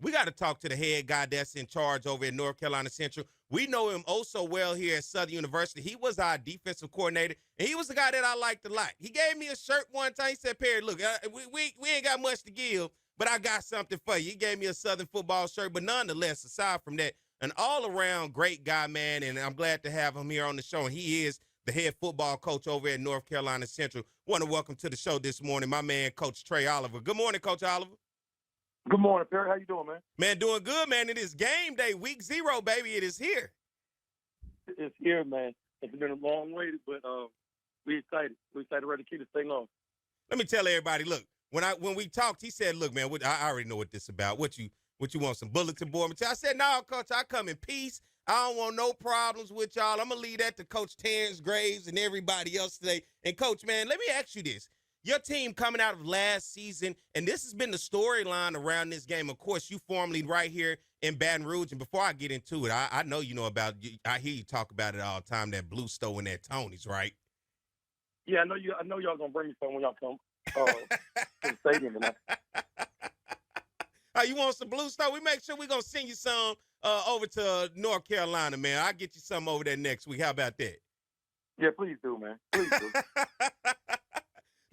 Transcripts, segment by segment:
we got to talk to the head guy that's in charge over at North Carolina Central. We know him oh so well here at Southern University. He was our defensive coordinator, and he was the guy that I liked a lot. He gave me a shirt one time. He said, Perry, look, we ain't got much to give, but I got something for you. He gave me a Southern football shirt, but nonetheless, aside from that, an all-around great guy, man, and I'm glad to have him here on the show, and he is the head football coach over at North Carolina Central. Want to welcome to the show this morning my man, Coach Trei Oliver. Good morning, Coach Oliver. Good morning, Perry. How you doing, man? Man, doing good, man. It is game day, week 0, baby. It is here. It's here, man. It's been a long wait, but we excited. We're excited, ready to keep this thing on. Let me tell everybody, look, when we talked, he said, look, man, I already know what this is about. What you want, some bulletin board material? I said, no, Coach, I come in peace. I don't want no problems with y'all. I'm going to leave that to Coach Terrence Graves and everybody else today. And, Coach, man, let me ask you this. Your team coming out of last season, and this has been the storyline around this game. Of course, you formerly right here in Baton Rouge. And before I get into it, I know you know about – I hear you talk about it all the time, that Blue Stove and that Tony's, right? Yeah, I know y'all going to bring me some when y'all come to the stadium tonight. You want some Blue Stove? We make sure we're going to send you some over to North Carolina, man. I'll get you some over there next week. How about that? Yeah, please do, man. Please do.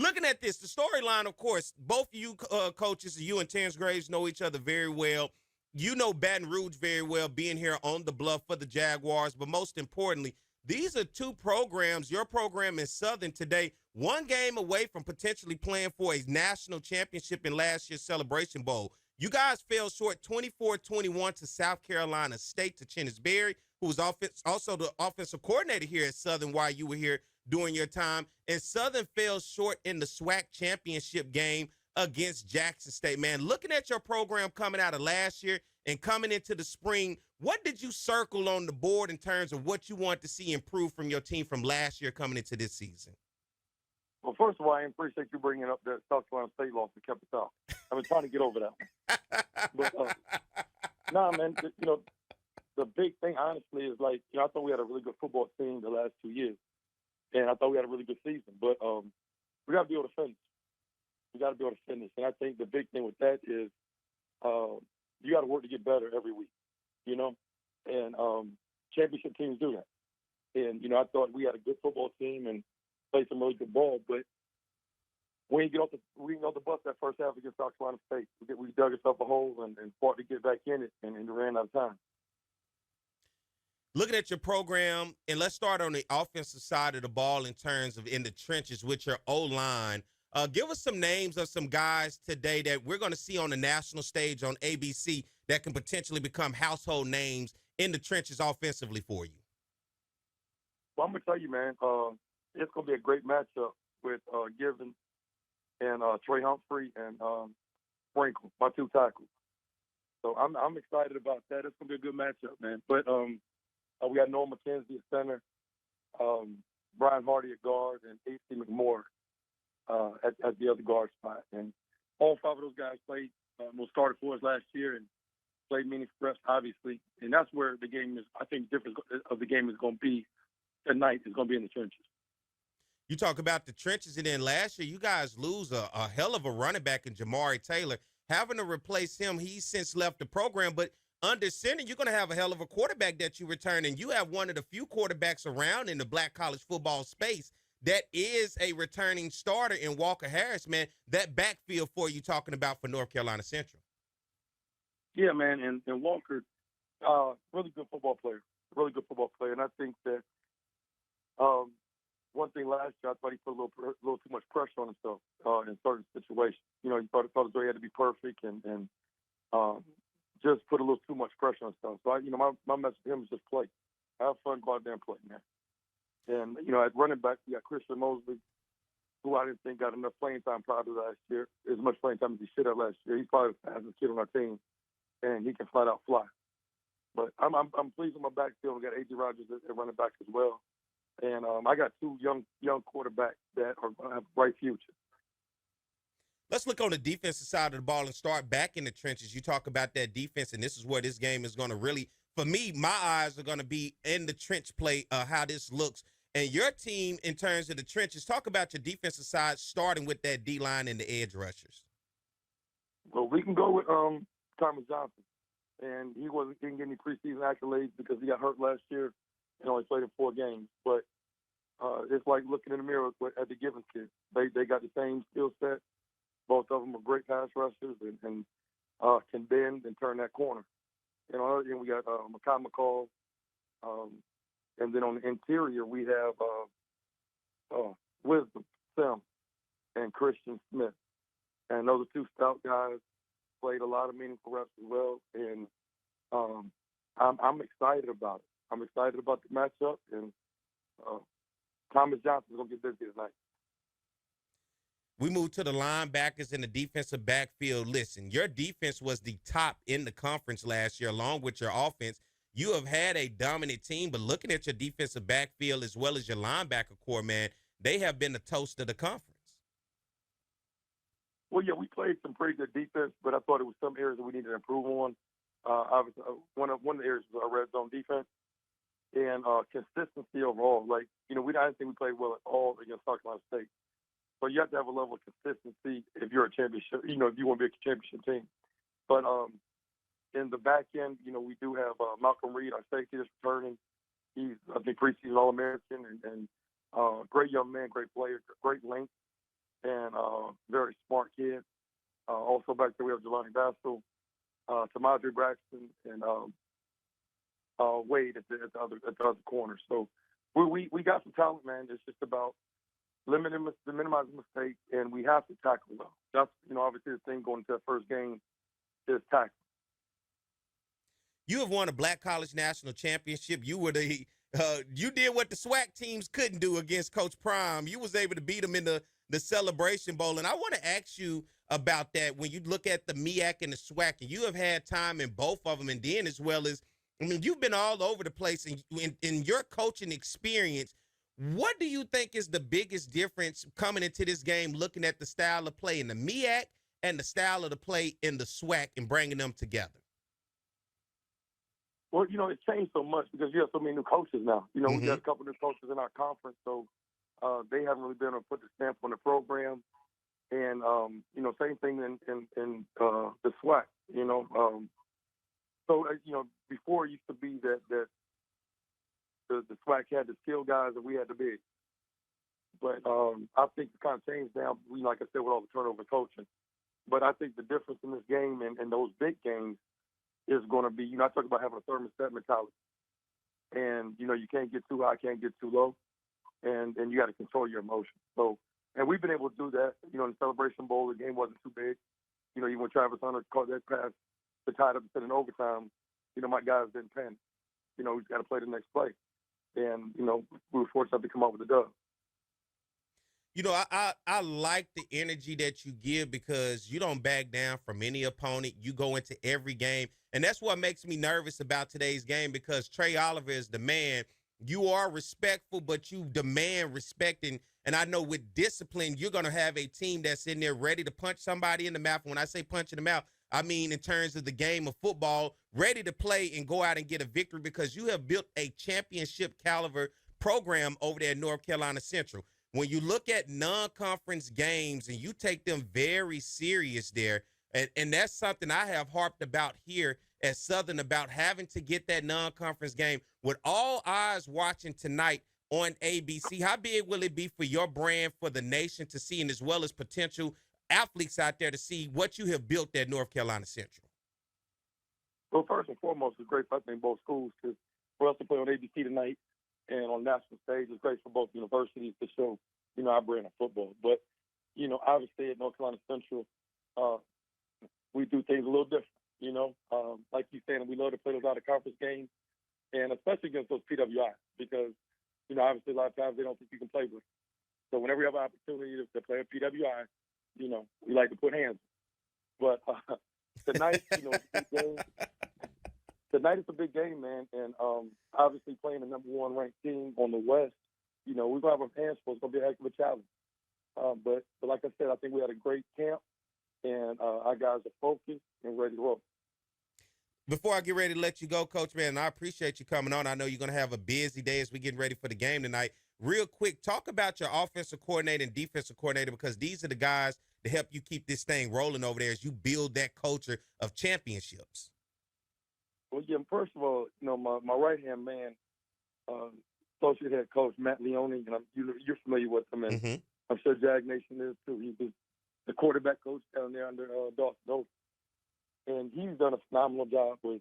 Looking at this, the storyline, of course, both of you coaches, you and Terrence Graves, know each other very well. You know Baton Rouge very well, being here on the bluff for the Jaguars. But most importantly, these are two programs, your program and Southern today, one game away from potentially playing for a national championship in last year's Celebration Bowl. You guys fell short 24-21 to South Carolina State, to Chennis Berry, who was also the offensive coordinator here at Southern while you were here during your time. And Southern fell short in the SWAC championship game against Jackson State. Man, looking at your program coming out of last year and coming into the spring, what did you circle on the board in terms of what you want to see improve from your team from last year coming into this season? Well, first of all, I appreciate you bringing up that South Carolina State loss and kept us out. I've been trying to get over that one. But, man, the big thing, honestly, is I thought we had a really good football team the last 2 years. And I thought we had a really good season. But we got to be able to finish. We got to be able to finish. And I think the big thing with that is you got to work to get better every week, And championship teams do that. And, I thought we had a good football team and played some really good ball. But when you get off the bus that first half against South Carolina State, we dug ourselves a hole and fought to get back in it and ran out of time. Looking at your program, and let's start on the offensive side of the ball in terms of in the trenches with your O-line. Give us some names of some guys today that we're going to see on the national stage on ABC that can potentially become household names in the trenches offensively for you. Well, I'm going to tell you, man, it's going to be a great matchup with Given and Trey Humphrey and Sprinkle, my two tackles. So I'm excited about that. It's going to be a good matchup, man. But we got Noah McKenzie at center, Brian Hardy at guard, and A.C. McMorris at the other guard spot. And all 5 of those guys played, started for us last year and played meaningful reps, obviously. And that's where the game is. I think the difference of the game is going to be tonight is going to be in the trenches. You talk about the trenches, and then last year you guys lose a hell of a running back in Jamari Taylor. Having to replace him, he's since left the program, but under center, you're going to have a hell of a quarterback that you return, and you have one of the few quarterbacks around in the black college football space that is a returning starter in Walker Harris, man. That backfield for you talking about for North Carolina Central. Yeah, man, and Walker, really good football player, and I think that one thing last year, I thought he put a little too much pressure on himself in certain situations. He thought he had to be perfect and just put a little too much pressure on himself. So, my message to him is just play. Have fun, go out there and play, man. And, at running back, we got Christian Mosley, who I didn't think got enough playing time probably last year, as much playing time as he should have last year. He's probably the fastest kid on our team, and he can flat out fly. But I'm pleased with my backfield. We got A.J. Rogers at running back as well. And I got 2 young quarterbacks that are going to have a bright future. Let's look on the defensive side of the ball and start back in the trenches. You talk about that defense, and this is where this game is going to really, for me, my eyes are going to be in the trench play, how this looks. And your team, in terms of the trenches, talk about your defensive side, starting with that D-line and the edge rushers. Well, we can go with Thomas Johnson, and didn't get any preseason accolades because he got hurt last year and only played in 4 games. But it's like looking in the mirror at the Givens kids. They got the same skill set. Both of them are great pass rushers and can bend and turn that corner. And on the other end, we got Makai McCall. And then on the interior, we have Wisdom, Sim, and Christian Smith. And those are 2 stout guys, played a lot of meaningful reps as well. And I'm excited about it. I'm excited about the matchup. And Thomas Johnson's going to get busy tonight. We move to the linebackers in the defensive backfield. Listen, your defense was the top in the conference last year, along with your offense. You have had a dominant team, but looking at your defensive backfield as well as your linebacker core, man, they have been the toast of the conference. Well, yeah, we played some pretty good defense, but I thought it was some areas that we needed to improve on. Obviously, one of the areas was our red zone defense and consistency overall. Like, I didn't think we played well at all against South Carolina State. But you have to have a level of consistency if you're a championship, if you want to be a championship team. But in the back end, we do have Malcolm Reed, our safety, that's returning. He's, I think, preseason All-American and great young man, great player, great length, and very smart kid. Also back there we have Jelani Bastel, Tamadre Braxton, and Wade at the other corner. So we got some talent, man. It's just about minimizing mistakes, and we have to tackle well. That's, obviously the thing going into the first game is tackle. You have won a Black College National Championship. You were you did what the SWAC teams couldn't do against Coach Prime. You was able to beat them in the Celebration Bowl, and I want to ask you about that when you look at the MEAC and the SWAC, and you have had time in both of them, and then as well as, you've been all over the place, and in your coaching experience, what do you think is the biggest difference coming into this game, looking at the style of play in the MEAC and the style of the play in the SWAC and bringing them together? Well, it's changed so much because you have so many new coaches now. We got a couple new coaches in our conference, so they haven't really been able to put the stamp on the program. And, same thing in the SWAC, So, before it used to be that the SWAC had the skill guys and we had the big. But I think it's kind of changed now, like I said, with all the turnover coaching. But I think the difference in this game and those big games is going to be, I talk about having a thermostat mentality. And, you can't get too high, can't get too low. And you got to control your emotions. So, and we've been able to do that. In the Celebration Bowl, the game wasn't too big. Even when Travis Hunter caught that pass to tie it up instead in overtime, my guys didn't panic. We just got to play the next play. And, we were fortunate to come up with a dub. I like the energy that you give because you don't back down from any opponent. You go into every game. And that's what makes me nervous about today's game because Trei Oliver is the man. You are respectful, but you demand respect. And I know with discipline, you're going to have a team that's in there ready to punch somebody in the mouth. When I say punch in the mouth, I mean in terms of the game of football, ready to play and go out and get a victory because you have built a championship caliber program over there at North Carolina Central. When you look at non-conference games and you take them very serious there, and that's something I have harped about here at Southern about having to get that non-conference game with all eyes watching tonight on ABC. How big will it be for your brand, for the nation to see, and as well as potential athletes out there to see what you have built at North Carolina Central? Well, first and foremost, it's great for I think both schools because for us to play on ABC tonight and on national stage is great for both universities to show, our brand of football. But, obviously at North Carolina Central, we do things a little different, like you said, we love to play those out-of-conference games, and especially against those PWIs because, obviously a lot of times they don't think you can play with. So whenever you have an opportunity to play a PWI, we like to put hands. But tonight, tonight is a big game, man, and obviously playing the number 1 ranked team on the West, we're going to have our hands full. It's going to be a heck of a challenge. But like I said, I think we had a great camp, and our guys are focused and ready to roll. Before I get ready to let you go, Coach, man, I appreciate you coming on. I know you're going to have a busy day as we get ready for the game tonight. Real quick, talk about your offensive coordinator and defensive coordinator because these are the guys to help you keep this thing rolling over there as you build that culture of championships? Well, yeah, first of all, my right-hand man, associate head coach, Matt Leone, and you're familiar with him, and Mm-hmm. I'm sure Jag Nation is too. He was the quarterback coach down there under Dawson Oak. And he's done a phenomenal job with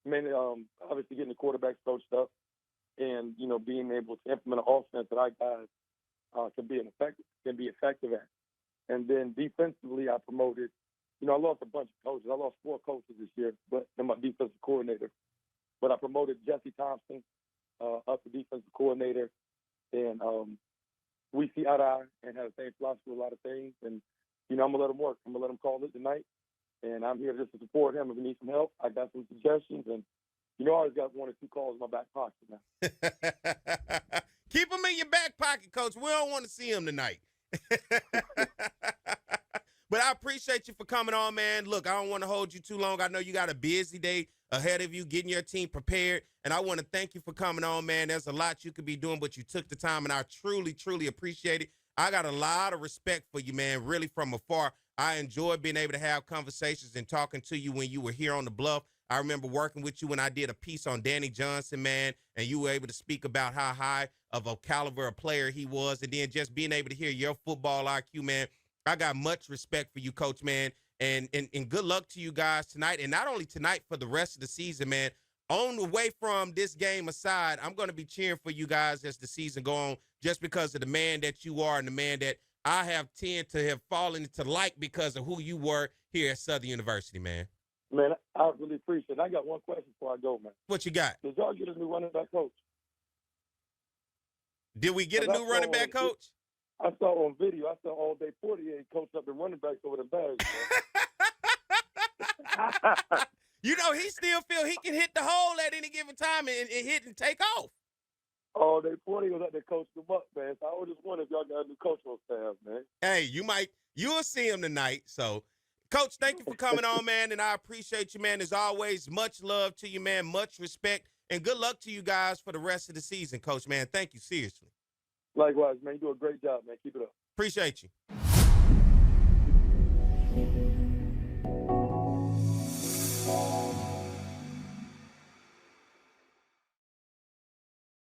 obviously getting the quarterbacks coached up and, being able to implement an offense that our guys can be effective at. And then defensively, I promoted, I lost a bunch of coaches. I lost 4 coaches this year, but I'm my defensive coordinator. But I promoted Jesse Thompson up to defensive coordinator. And we see eye to eye and have the same philosophy with a lot of things. And, I'm going to let him work. I'm going to let him call it tonight. And I'm here just to support him. If he needs some help, I got some suggestions. And, I always got 1 or 2 calls in my back pocket now. Keep them in your back pocket, Coach. We don't want to see him tonight. But I appreciate you for coming on, man. Look, I don't want to hold you too long. I know you got a busy day ahead of you, getting your team prepared. And I want to thank you for coming on, man. There's a lot you could be doing, but you took the time, and I truly, truly appreciate it. I got a lot of respect for you, man, really from afar. I enjoy being able to have conversations and talking to you when you were here on the Bluff. I remember working with you when I did a piece on Danny Johnson, man, and you were able to speak about how high of a caliber of player he was, and then just being able to hear your football IQ, man. I got much respect for you, Coach, man, and good luck to you guys tonight, and not only tonight, for the rest of the season, man. On the way from this game aside, I'm going to be cheering for you guys as the season goes on, just because of the man that you are and the man that I have tend to have fallen into like because of who you were here at Southern University, man. Man, I really appreciate it. I got one question before I go, man. What you got? Did y'all get a new running back coach? Did we get a new running back coach? I saw on video. I saw all day 48 coach up the running backs over the bags. He still feel he can hit the hole at any given time and hit and take off. All day 40 was up there coaching them up, man. So I was just wondering if y'all got a new coach on staff, man. Hey, you'll see him tonight. So, Coach, thank you for coming on, man, and I appreciate you, man. As always, much love to you, man, much respect, and good luck to you guys for the rest of the season, Coach, man. Thank you, seriously. Likewise, man. You do a great job, man. Keep it up. Appreciate you.